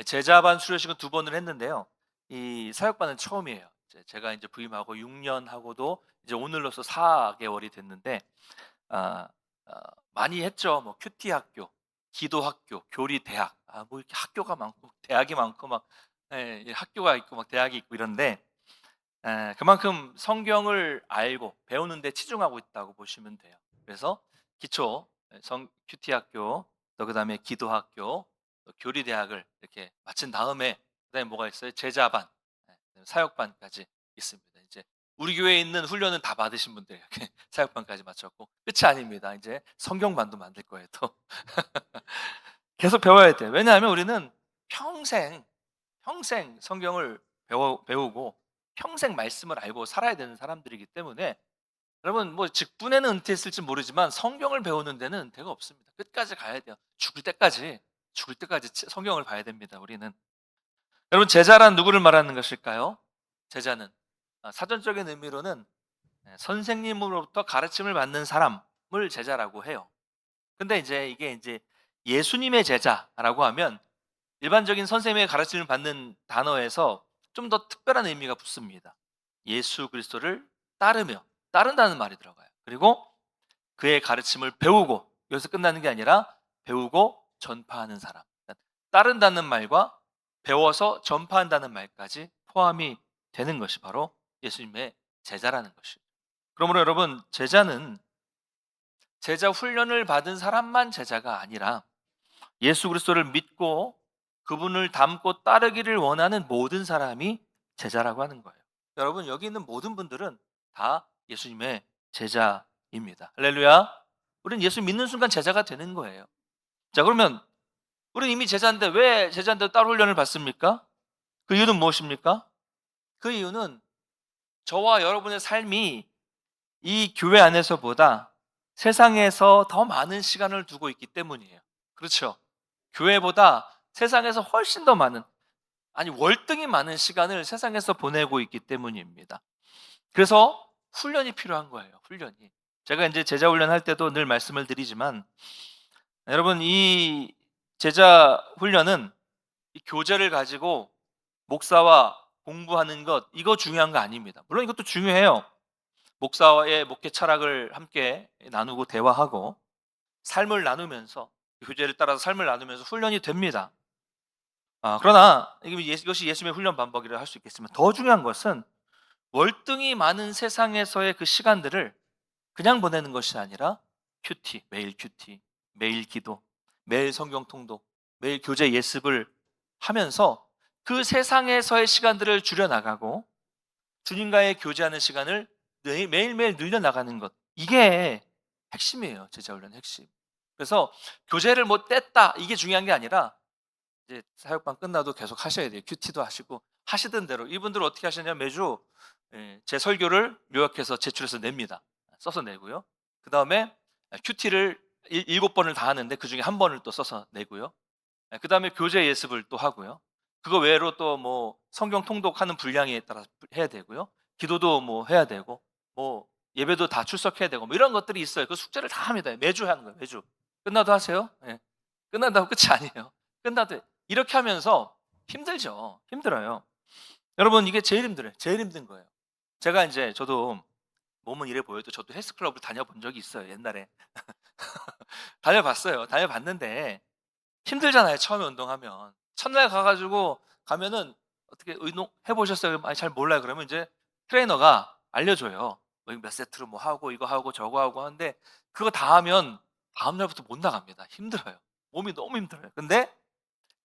제자반 수료식은 두 번을 했는데요. 이 사역반은 처음이에요. 제가 이제 부임하고 6년 하고도 이제 오늘로써 4 개월이 됐는데 아 많이 했죠. 뭐 큐티 학교, 기도 학교, 교리 대학, 뭐 이렇게 학교가 많고 대학이 많고 막 이 학교가 있고 막 대학이 있고 이런데 그만큼 성경을 알고 배우는 데 치중하고 있다고 보시면 돼요. 그래서 기초 성 큐티 학교, 또 그다음에 기도 학교, 또 교리 대학을 이렇게 마친 다음에 그다음에 뭐가 있어요? 제자반, 사역반까지 있습니다. 이제 우리 교회에 있는 훈련은 다 받으신 분들 이렇게 사역반까지 마쳤고 끝이 아닙니다. 이제 성경반도 만들 거예요, 또. 계속 배워야 돼요. 왜냐하면 우리는 평생, 평생 성경을 배우고 평생 말씀을 알고 살아야 되는 사람들이기 때문에 여러분 뭐 직분에는 은퇴했을지 모르지만 성경을 배우는 데는 대가 없습니다. 끝까지 가야 돼요. 죽을 때까지 성경을 봐야 됩니다, 우리는. 여러분 제자란 누구를 말하는 것일까요? 제자는 사전적인 의미로는 선생님으로부터 가르침을 받는 사람을 제자라고 해요. 근데 이제 이게 이제 예수님의 제자라고 하면 일반적인 선생님의 가르침을 받는 단어에서 좀 더 특별한 의미가 붙습니다. 예수 그리스도를 따른다는 말이 들어가요. 그리고 그의 가르침을 배우고, 여기서 끝나는 게 아니라 배우고 전파하는 사람. 그러니까 따른다는 말과 배워서 전파한다는 말까지 포함이 되는 것이 바로 예수님의 제자라는 것이에요. 그러므로 여러분, 제자 훈련을 받은 사람만 제자가 아니라 예수 그리스도를 믿고 그분을 닮고 따르기를 원하는 모든 사람이 제자라고 하는 거예요. 여러분 여기 있는 모든 분들은 다 예수님의 제자입니다. 할렐루야. 우리는 예수 믿는 순간 제자가 되는 거예요. 자, 그러면 우리는 이미 제자인데 왜 제자인데 따로 훈련을 받습니까? 그 이유는 무엇입니까? 그 이유는 저와 여러분의 삶이 이 교회 안에서보다 세상에서 더 많은 시간을 두고 있기 때문이에요. 그렇죠? 교회보다 세상에서 훨씬 더 많은, 아니 월등히 많은 시간을 세상에서 보내고 있기 때문입니다. 그래서 훈련이 필요한 거예요. 훈련이. 제가 이제 제자 훈련할 때도 늘 말씀을 드리지만 여러분 이 제자 훈련은 이 교재를 가지고 목사와 공부하는 것, 이거 중요한 거 아닙니다. 물론 이것도 중요해요. 목사와의 목회 철학을 함께 나누고 대화하고 삶을 나누면서 교재를 따라서 삶을 나누면서 훈련이 됩니다. 그러나 이것이 예수님의 훈련 반복이라 할 수 있겠지만 더 중요한 것은 월등히 많은 세상에서의 그 시간들을 그냥 보내는 것이 아니라 큐티, 매일 기도, 매일 성경 통독, 매일 교재 예습을 하면서 그 세상에서의 시간들을 줄여 나가고 주님과의 교제하는 시간을 매일매일 늘려 나가는 것. 이게 핵심이에요. 제자 훈련의 핵심. 그래서 교재를 뭐 뗐다 이게 중요한 게 아니라 이제 사역반 끝나도 계속 하셔야 돼요. 큐티도 하시고 하시던 대로. 이분들은 어떻게 하시냐면 매주 제 설교를 요약해서 제출해서 냅니다. 써서 내고요. 그다음에 큐티를 7번을 다 하는데 그중에 한 번을 또 써서 내고요. 그다음에 교재 예습을 또 하고요. 그거 외로 또 뭐 성경 통독하는 분량에 따라 해야 되고요. 기도도 뭐 해야 되고 뭐 예배도 다 출석해야 되고 뭐 이런 것들이 있어요. 그 숙제를 다 합니다. 매주 하는 거예요. 매주. 끝나도 하세요. 예. 끝난다고 끝이 아니에요. 끝나도 이렇게 하면서 힘들죠. 힘들어요. 여러분 이게 제일 힘들어요. 제일 힘든 거예요. 제가 인제 저도 몸은 이래 보여도 저도 헬스클럽을 다녀본 적이 있어요, 옛날에. 다녀봤어요. 다녀봤는데 힘들잖아요, 처음에 운동하면. 첫날 가 가지고 가면은 "어떻게 운동 해 보셨어요?" "아니 잘 몰라요." 그러면 인제 트레이너가 알려줘요. 뭐 몇 세트로 뭐 하고 이거 하고 저거 하고 하는데 그거 다 하면 다음 날부터 못 나갑니다. 힘들어요. 몸이 너무 힘들어요. 근데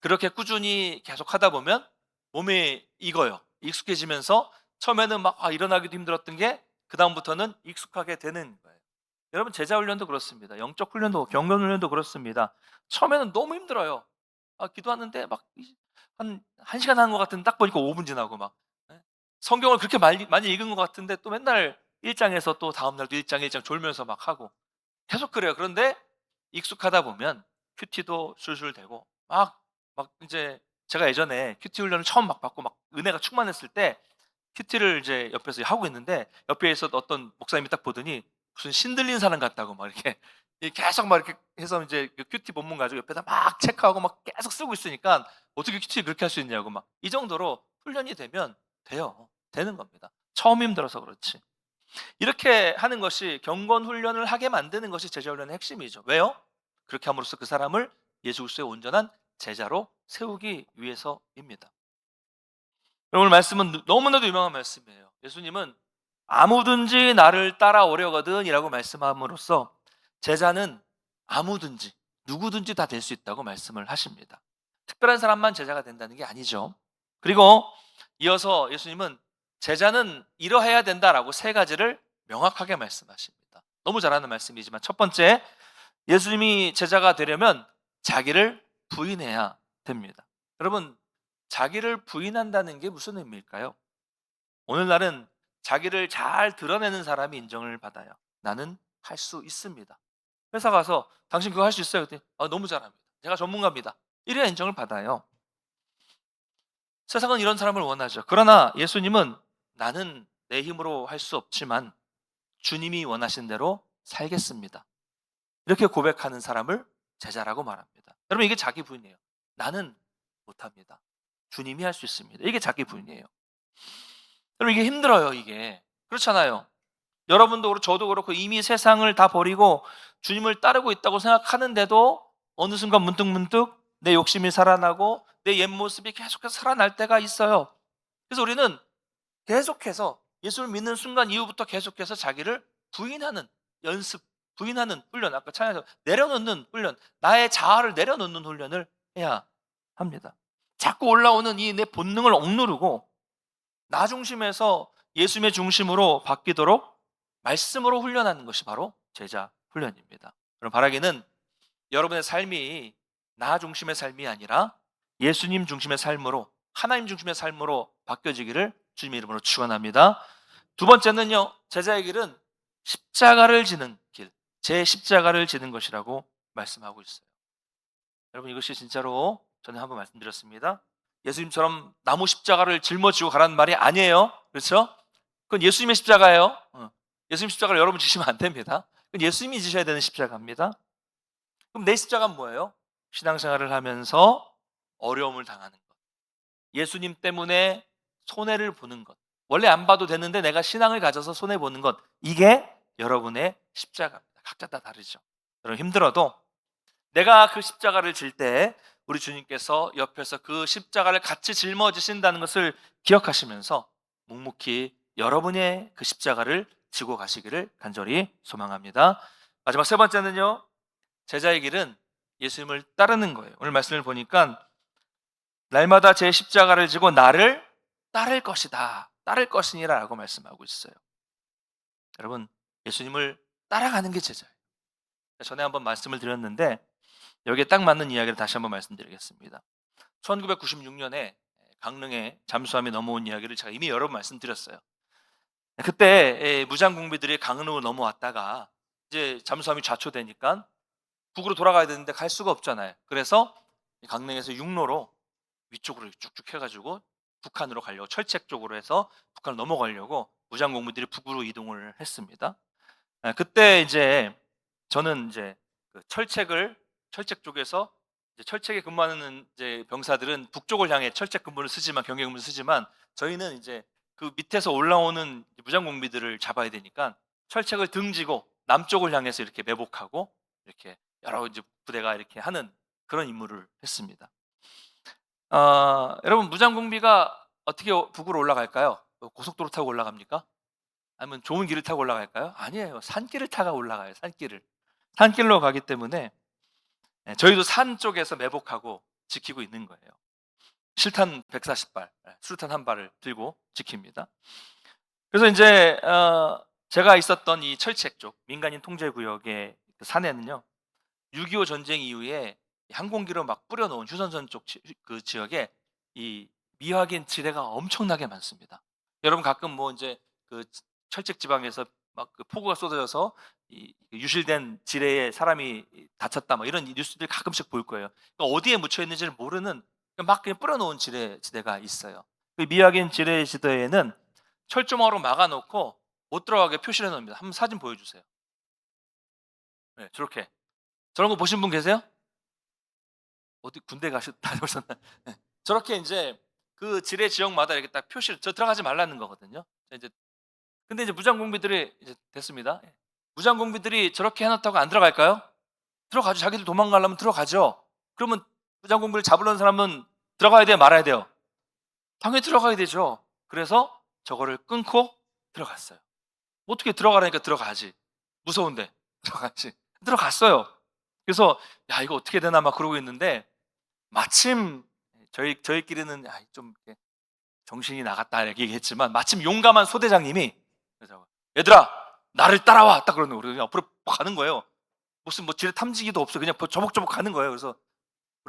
그렇게 꾸준히 계속하다 보면 몸이 익어요. 익숙해지면서 처음에는 막 일어나기도 힘들었던 게 그다음부터는 익숙하게 되는 거예요. 여러분 제자 훈련도 그렇습니다. 영적 훈련도 경건 훈련도 그렇습니다. 처음에는 너무 힘들어요. 기도하는데 막 한 1 시간 하는 것 같은데 딱 보니까 5분 지나고 막 예. 성경을 그렇게 많이 읽은 것 같은데 또 맨날 1 장에서 또 다음 날도 1 장 졸면서 막 하고 계속 그래요. 그런데 익숙하다 보면 큐티도 술술 되고 막 인제 제가 예전에 큐티 훈련을 처음 막 받고 막 은혜가 충만했을 때 큐티를 이제 옆에서 하고 있는데 옆에 있었던 어떤 목사님이 딱 보더니 무슨 신 들린 사람 같다고 막 이렇게 계속 막 이렇게 해서 이제 그 큐티 본문 가지고 옆에다 막 체크하고 막 계속 쓰고 있으니까 어떻게 큐티 그렇게 할 수 있냐고 막 이 정도로 훈련이 되면 돼요. 되는 겁니다. 처음 힘들어서 그렇지. 이렇게 하는 것이 경건 훈련을 하게 만드는 것이 제자 훈련의 핵심이죠. 왜요? 그렇게 함으로써 그 사람을 예수 그리스도의 온전한 제자로 세우기 위해서입니다. 오늘 말씀은 너무나도 유명한 말씀이에요. 예수님은 아무든지 나를 따라오려거든이라고 말씀함으로써 제자는 아무든지 누구든지 다 될 수 있다고 말씀을 하십니다. 특별한 사람만 제자가 된다는 게 아니죠. 그리고 이어서 예수님은 제자는 이러해야 된다라고 세 가지를 명확하게 말씀하십니다. 너무 잘하는 말씀이지만 첫 번째, 예수님이 제자가 되려면 자기를 부인해야 됩니다. 여러분, 자기를 부인한다는 게 무슨 의미일까요? 오늘날은 자기를 잘 드러내는 사람이 인정을 받아요. 나는 할 수 있습니다. 회사 가서 당신 그거 할 수 있어요? 그랬더니 너무 잘합니다. 제가 전문가입니다. 이래야 인정을 받아요. 세상은 이런 사람을 원하죠. 그러나 예수님은 나는 내 힘으로 할 수 없지만 주님이 원하신 대로 살겠습니다. 이렇게 고백하는 사람을 제자라고 말합니다. 여러분, 이게 자기 부인이에요. 나는 못합니다. 주님이 할 수 있습니다. 이게 자기 부인이에요. 여러분, 이게 힘들어요, 이게. 그렇잖아요. 여러분도 그렇고 저도 그렇고 이미 세상을 다 버리고 주님을 따르고 있다고 생각하는데도 어느 순간 문득문득 내 욕심이 살아나고 내 옛 모습이 계속해서 살아날 때가 있어요. 그래서 우리는 계속해서 예수를 믿는 순간 이후부터 계속해서 자기를 부인하는 연습, 부인하는 훈련, 아까 찬양에서 내려놓는 훈련, 나의 자아를 내려놓는 훈련을 해야 합니다. 자꾸 올라오는 이 내 본능을 억누르고 나 중심에서 예수님의 중심으로 바뀌도록 말씀으로 훈련하는 것이 바로 제자 훈련입니다. 그럼 바라기는 여러분의 삶이 나 중심의 삶이 아니라 예수님 중심의 삶으로, 하나님 중심의 삶으로 바뀌어지기를 주님의 이름으로 축원합니다. 두 번째는요, 제자의 길은 십자가를 지는 길, 제 십자가를 지는 것이라고 말씀하고 있어요. 여러분, 이것이 진짜로 전에 한번 말씀드렸습니다. 예수님처럼 나무 십자가를 짊어지고 가라는 말이 아니에요. 그렇죠? 그건 예수님의 십자가예요. 예수님 십자가를 여러분 지시면 안 됩니다. 그건 예수님이 지셔야 되는 십자가입니다. 그럼 내 십자가는 뭐예요? 신앙생활을 하면서 어려움을 당하는 것, 예수님 때문에 손해를 보는 것, 원래 안 봐도 되는데 내가 신앙을 가져서 손해보는 것, 이게 여러분의 십자가입니다. 각자 다 다르죠. 여러분, 힘들어도 내가 그 십자가를 질 때 우리 주님께서 옆에서 그 십자가를 같이 짊어지신다는 것을 기억하시면서 묵묵히 여러분의 그 십자가를 지고 가시기를 간절히 소망합니다. 마지막 세 번째는요, 제자의 길은 예수님을 따르는 거예요. 오늘 말씀을 보니까 날마다 제 십자가를 지고 나를 따를 것이다, 따를 것이니라 라고 말씀하고 있어요. 여러분, 예수님을 따라가는 게 제자예요. 전에 한번 말씀을 드렸는데 여기에 딱 맞는 이야기를 다시 한번 말씀드리겠습니다. 1996년에 강릉에 잠수함이 넘어온 이야기를 제가 이미 여러 번 말씀드렸어요. 그때 무장공비들이 강릉으로 넘어왔다가 이제 잠수함이 좌초되니까 북으로 돌아가야 되는데 갈 수가 없잖아요. 그래서 강릉에서 육로로 위쪽으로 쭉쭉 해가지고 북한으로 가려고, 철책 쪽으로 해서 북한을 넘어가려고 무장공비들이 북으로 이동을 했습니다. 그때 이제 저는 이제 그 철책 쪽에서 이제 철책에 근무하는 이제 병사들은 북쪽을 향해 철책 근무를 쓰지만, 경계 근무를 쓰지만, 저희는 이제 그 밑에서 올라오는 무장공비들을 잡아야 되니까 철책을 등지고 남쪽을 향해서 이렇게 매복하고 이렇게 여러 이제 부대가 이렇게 하는 그런 임무를 했습니다. 여러분, 무장공비가 어떻게 북으로 올라갈까요? 고속도로 타고 올라갑니까? 아니면 좋은 길을 타고 올라갈까요? 아니에요. 산길을 타고 올라가요. 산길을. 산길로 가기 때문에 저희도 산 쪽에서 매복하고 지키고 있는 거예요. 실탄 140발, 수류탄 한 발을 들고 지킵니다. 그래서 이제 제가 있었던 이 철책 쪽 민간인 통제 구역의 그 산에는요, 6.25 전쟁 이후에 항공기로 막 뿌려놓은 휴전선 쪽 그 지역에 이 미확인 지대가 엄청나게 많습니다. 여러분, 가끔 뭐 이제 그 철책 지방에서 막 그 폭우가 쏟아져서 이 유실된 지대에 사람이 다쳤다, 뭐 이런 뉴스들 가끔씩 볼 거예요. 그러니까 어디에 묻혀 있는지를 모르는 막 그냥 뿌려놓은 지대가 있어요. 그 미확인 지대에는 철조망으로 막아놓고 못 들어가게 표시를 해놓습니다. 한번 사진 보여주세요. 네, 저렇게. 저런 거 보신 분 계세요? 어디 군대 다녀오셨나? 네. 저렇게 이제 그 지뢰 지역마다 이렇게 딱 표시를 저 들어가지 말라는 거거든요. 이제 근데 이제 무장공비들이 이제 됐습니다. 예. 무장공비들이 저렇게 해 놨다고 안 들어갈까요? 들어가죠. 자기들 도망가려면 들어가죠. 그러면 무장공비를 잡으려는 사람은 들어가야 돼요, 말아야 돼요? 당연히 들어가야 되죠. 그래서 저거를 끊고 들어갔어요. 어떻게 들어가라니까 들어가지. 무서운데 들어가지. 들어갔어요. 그래서 '야 이거 어떻게 되나.' 막 그러고 있는데 마침 저희끼리는 좀 이렇게 "정신이 나갔다." 이렇게 얘기했지만 마침 용감한 소대장님이 그러더라고요. "얘들아 나를 따라와." 딱 그러는 거예요. 그래서 앞으로 가는 거예요. 무슨 뭐 지뢰 탐지기도 없어. 그냥 저벅저벅 가는 거예요. 그래서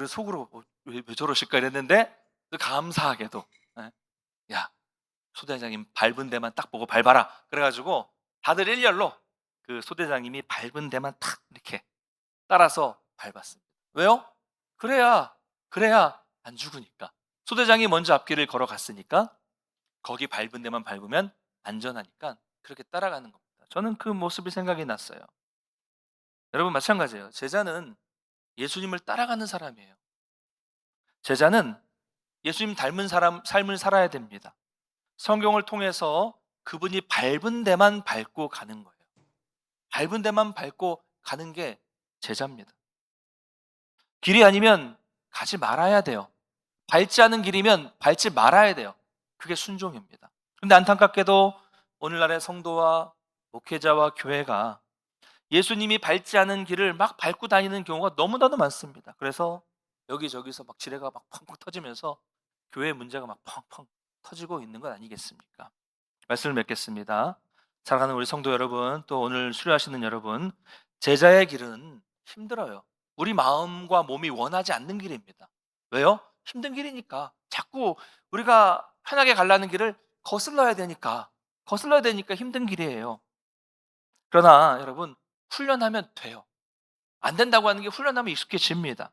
속으로 '왜 저러실까.' 이랬는데 그 감사하게도 예 "야 소대장님 밟은 데만 딱 보고 밟아라." 그래 가지고 다들 일렬로 그 소대장님이 밟은 데만 탁 이렇게 따라서 밟았습니다. 왜요? 그래야 안 죽으니까. 소대장이 먼저 앞길을 걸어갔으니까 거기 밟은 데만 밟으면 안전하니까 그렇게 따라가는 겁니다. 저는 그 모습이 생각이 났어요. 여러분 마찬가지예요. 제자는 예수님을 따라가는 사람이에요. 제자는 예수님 닮은 사람 삶을 살아야 됩니다. 성경을 통해서 그분이 밟은 데만 밟고 가는 거예요. 밟은 데만 밟고 가는 게 제자입니다. 길이 아니면 가지 말아야 돼요. 밟지 않은 길이면 밟지 말아야 돼요. 그게 순종입니다. 근데 안타깝게도 오늘날의 성도와 목회자와 교회가 예수님이 밟지 않은 길을 막 밟고 다니는 경우가 너무나도 많습니다. 그래서 여기저기서 막 지뢰가 막 펑펑 터지면서 교회 문제가 막 펑펑 터지고 있는 것 아니겠습니까? 말씀을 맺겠습니다. 사랑하는 우리 성도 여러분, 또 오늘 수료하시는 여러분, 제자의 길은 힘들어요. 우리 마음과 몸이 원하지 않는 길입니다. 왜요? 힘든 길이니까. 자꾸 우리가 편하게 가려는 길을 거슬러야 되니까 힘든 길이에요. 그러나 여러분, 훈련하면 돼요. 안 된다고 하는 게 훈련하면 익숙해집니다.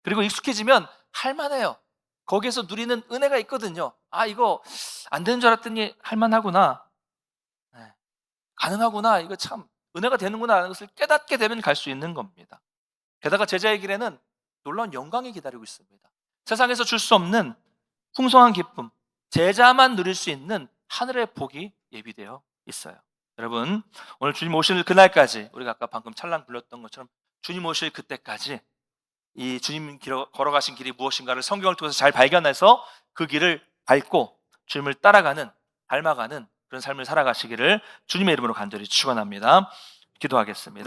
그리고 익숙해지면 할만해요. 거기에서 누리는 은혜가 있거든요. 이거 안 되는 줄 알았더니 할만하구나. 네. 가능하구나. 이거 참 은혜가 되는구나 하는 것을 깨닫게 되면 갈 수 있는 겁니다. 게다가 제자의 길에는 놀라운 영광이 기다리고 있습니다. 세상에서 줄 수 없는 풍성한 기쁨, 제자만 누릴 수 있는 하늘의 복이 예비되어 있어요. 여러분, 오늘 주님 오실 그날까지 우리가 아까 방금 찰랑 불렀던 것처럼 주님 오실 그때까지 이 주님 걸어가신 길이 무엇인가를 성경을 통해서 잘 발견해서 그 길을 밟고 주님을 따라가는, 닮아가는 그런 삶을 살아가시기를 주님의 이름으로 간절히 축원합니다. 기도하겠습니다.